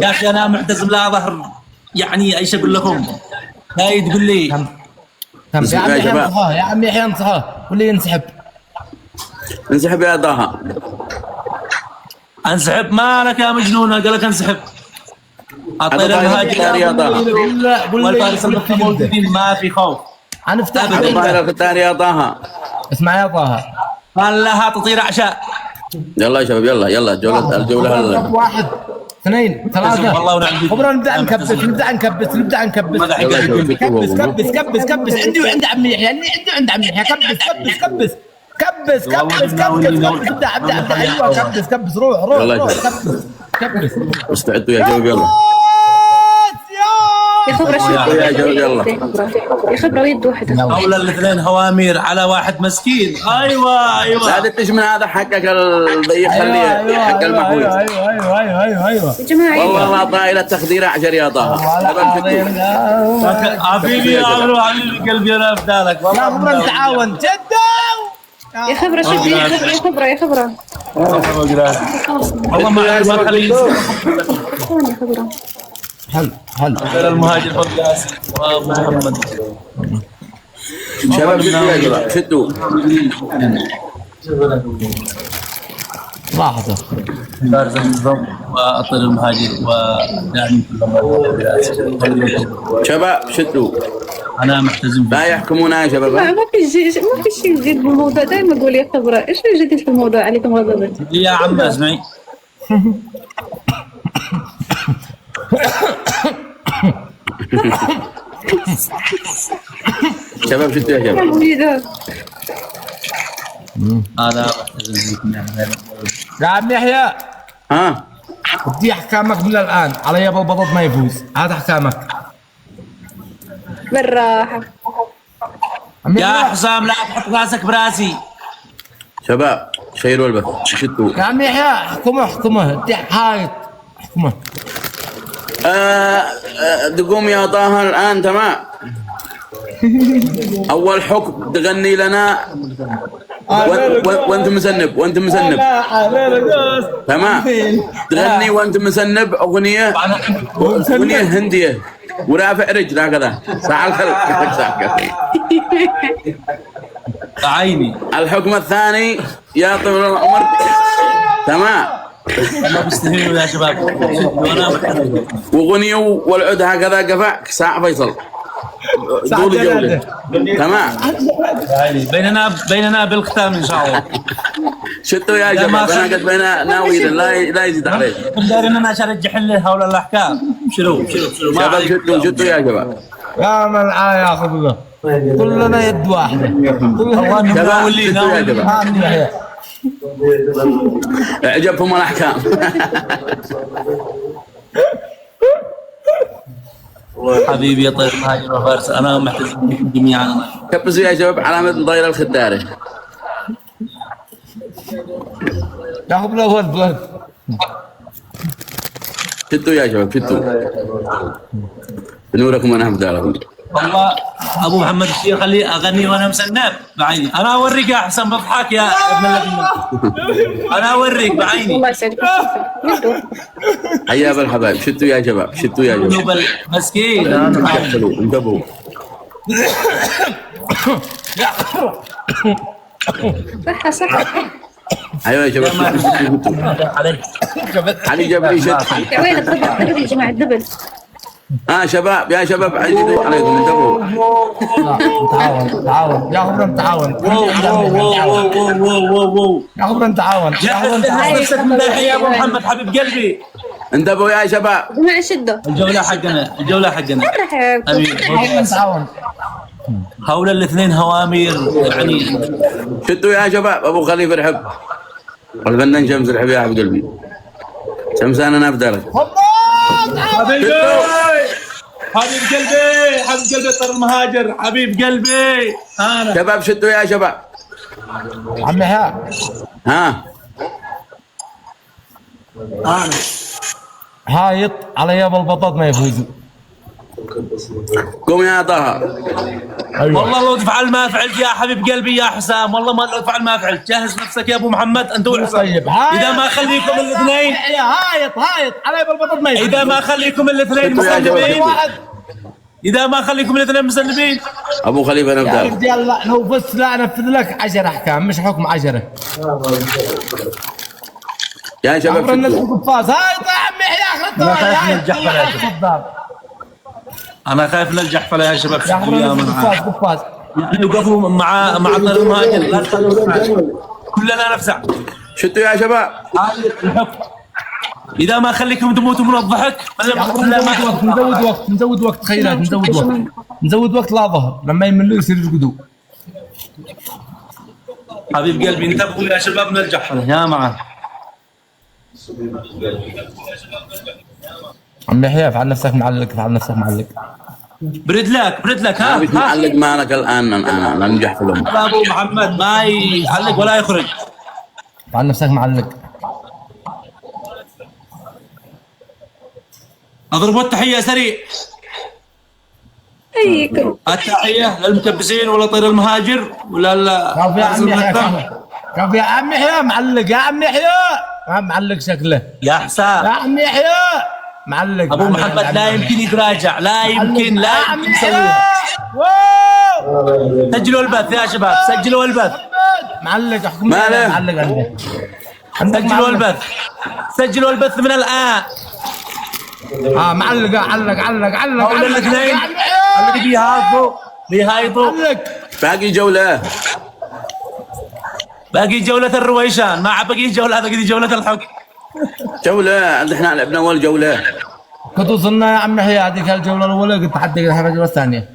يا اخي انا معتزم لا ظهر، يعني ايش اقول لكم؟ هاي تقول لي يا عم يحيى انصحاه، يا عم يحيى انصحاه واللي ينسحب. انسحب يا طه. انسحب؟ مالك يا مجنون؟ قال لك انسحب. الطير المهاجر يا طه. والفارس المخفي موجودين، ما في خوف. هنفتح الظاهر الختار يا طه. اسمع يا طه، قال لها تطير اعشاء. يلا يا شباب يلا الجولة هلا. 1 2 3 والله ونعم. خبرا نبدا نكبس كبس عندي وعند عم يحيى، عندي وعند عم يحيى. كبس ابدا ايوه كبس روح كبس. استعدوا يا شباب يلا. يا خبرة شو يا شباب يلا. يا خبرة ويد واحدة. هؤلاء الاثنين هوامير على واحد مسكين. ايوه لا تدش من هذا حقك الضيق، خليه حق المحوج. ايوه يا جماعة والله ما طايله التخدير 10 يا طه. حبيبي يا عمرو، حبيبي قلبي انا افدالك يا خبرا تعاون جدو. يا خبرة شو يا خبرة والله ما خليه يا خبرة. هل المهاجر فوق ياسر وابو محمد. شباب شدوا يا شباب شدوا. لحظة فارس النظام والطير المهاجر وداعمين كلهم. شباب شدوا. انا محتزم لا يحكمونا يا شباب. ما في شيء جديد بالموضوع. دائما اقول يا خبرة ايش الجديد في الموضوع عليكم غضبت. يا عم اسمعي. شباب شدوا يا شباب. انا محتزم فيكم يا عم يحيى، ها بدي احكامك من الان على يابا البطاط ما يفوز. هذا احكامك بالراحة يا حسام، لا تحط راسك براسي. شباب شيروا البث شدوا. يا عم يحيى احكمه بدي حايط احكمه. تقوم يا طه الان تمام. اول حكم تغني لنا وانت مسنب تمام. تغني وانت مسنب اغنيه هنديه ورافع رجل هكذا ساعة الخلق. عيني. الحكم الثاني يا طويل العمر تمام. ما بيستهينوا يا شباب. واغنيه والعود هكذا قفاك ساعة فيصل طول الجولة تمام. بيننا بالختام ان شاء الله. شتوا يا شباب. انا قد بينا ناويين لا يزيد عليه. داري ان انا عشان ارجح له هول الاحكام. شنو شباب شتوا يا شباب. يا من ياخذ له كلنا يد واحده. الله ناولي يحيى اعجبهم الاحكام. حبيبي يا طير مهاجر وفارس، انا محتاج بكم جميعا. كبسوا يا شباب علامة ضير الخداري. ياخذ له ولد. شتوا يا شباب شتوا. بنوركم انا همداركم. والله ابو محمد الشيخ خليه اغني وانا مسنب بعيني. انا اوريك يا احسن بضحك يا ابن الذين. انا اوريك بعيني. الله يسعدك. حيا بالحبايب. شتوا يا شباب شتوا يا شباب. مسكين انتبهوا. صح ايوه يا شباب علي جبري شد. يا وين الدبل يا جماعة الدبل. شباب يا شباب عجلوا عليكم انتبهوا. تعاون يا خبرا تعاون. يا خبرا تعاون. نفسك من الحين يا ابو محمد حبيب قلبي. انتبهوا يا شباب. جماعة شدوا. الجولة حقنا تعاون. هؤلاء الاثنين هوامير يعني. شدوا يا شباب. ابو خليفه رحب والفنان شمس رحب يا حبيب قلبي. شمسان انا بدرك. حبيب قلبي طر المهاجر. حبيب قلبي انا. شباب شدوا يا شباب. عم يحيى انا هايط على يابا البطاط ما يفوز. قوم يا طه. ايوه والله لو تفعل ما فعلت يا حبيب قلبي يا حسام، والله ما لو تفعل ما فعلت. جهز نفسك يا ابو محمد انت وحسام. طيب اذا ما خليكم الاثنين، يا هايط علي بالبطل ما يفوز. اذا ما خليكم الاثنين انتوا يا جماعة. مسلمين، واحد اذا ما خليكم الاثنين مسلمين، ابو خليفه يا نبدا. رجال لا، لو فزت لا انفذ لك 10 احكام مش حكم 10. يا شباب عمر الناس شدوا. قفاز هايط يا عمي يا أنا خايف من الجحفل يا اخي خضاب. انا خايف من الجحفله يا شباب. يا عمر شدوا يا الناس من قفاز يعني وقفوا مع طريق المهاجر، لا تخلوا كلنا نفزع. شدوا يا شباب. هذا الحكم. اذا ما خليكم تموتوا من الضحك يا عمر نزود وقت خيرات نزود وقت لا ظهر لما يملوا يصير يرقدوا. حبيب قلبي انتبهوا يا شباب من الجحفله يا معه. عم يحيى افعل نفسك معلق برد لك ها مش معلق معك الان انا ننجح في الامر. هذا ابو محمد ما يعلق ولا يخرج. افعل نفسك معلق. اضربوا التحيه سريع. أيكم التحيه للمكبسين ولا طير المهاجر ولا كفو يا عم يحيى كفو يا عم يحيى معلق يا عم يحيى معلق شكله يا حسام. يا عم يحيى معلق. ابو محمد لا يمكن يتراجع، لا يمكن يسويها. سجلوا البث يا شباب، سجلوا البث. معلق احكم ما له. معلق عندك سجلوا البث، سجلوا البث من الان. معلق علق هؤلاء الاثنين الذي بيهايطوا معلق. باقي جوله. باقي جولة الرويشان، ما باقي جولة، هذا جولة الحكم. جوله احنا لعبنا اول جوله. كنت وصلنا يا عم يحيى هذيك الجوله الاولى قلت حدك الجوله الثانيه.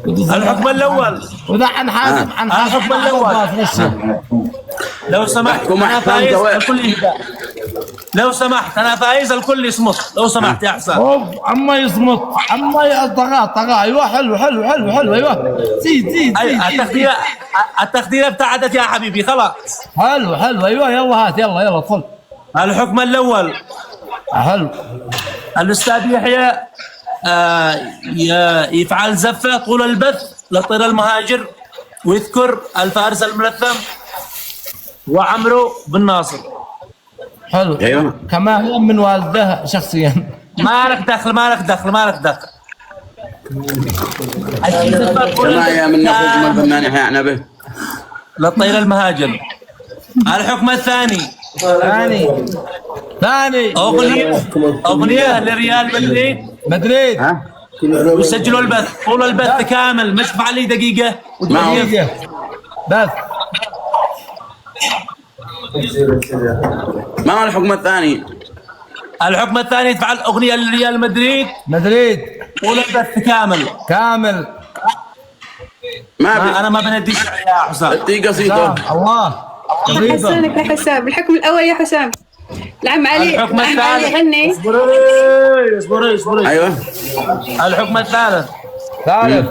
الحكم الاول وذا حنحاسب الحكم الاول. لو سمحت احكم انا احكام فايز جواب. الكل يهدى. لو سمحت انا فايز الكل يصمت، لو سمحت يا حسام. اوف اما يصمت اما طغى ايوه حلو ايوه زيد التخديره ابتعدت يا حبيبي خلاص. حلو ايوه يلا هات يلا ادخل. الحكم الاول حلو. الاستاذ يحيى يفعل زفه طول البث لطير المهاجر ويذكر الفارس الملثم وعمرو بن ناصر. ايوه كما هي من والده شخصيا. ما لك دخل كما يا من اخوك من فنان يحيى عنبه. للطير المهاجر. الحكم الثاني اغنيه لريال مدريد ها ويسجلوا البث طول البث كامل، مش علي دقيقه بس. ما هو الحكم الثاني؟ الحكم الثاني تفعل اغنيه لريال مدريد طول البث كامل. ما انا ما بندي يا حسام. ادي قصيده. الله حسنك يا حسام. الحكم الأول يا حسام. العم علي الحكم الثالث غني. اصبري ايوه الحكم الثالث ثالث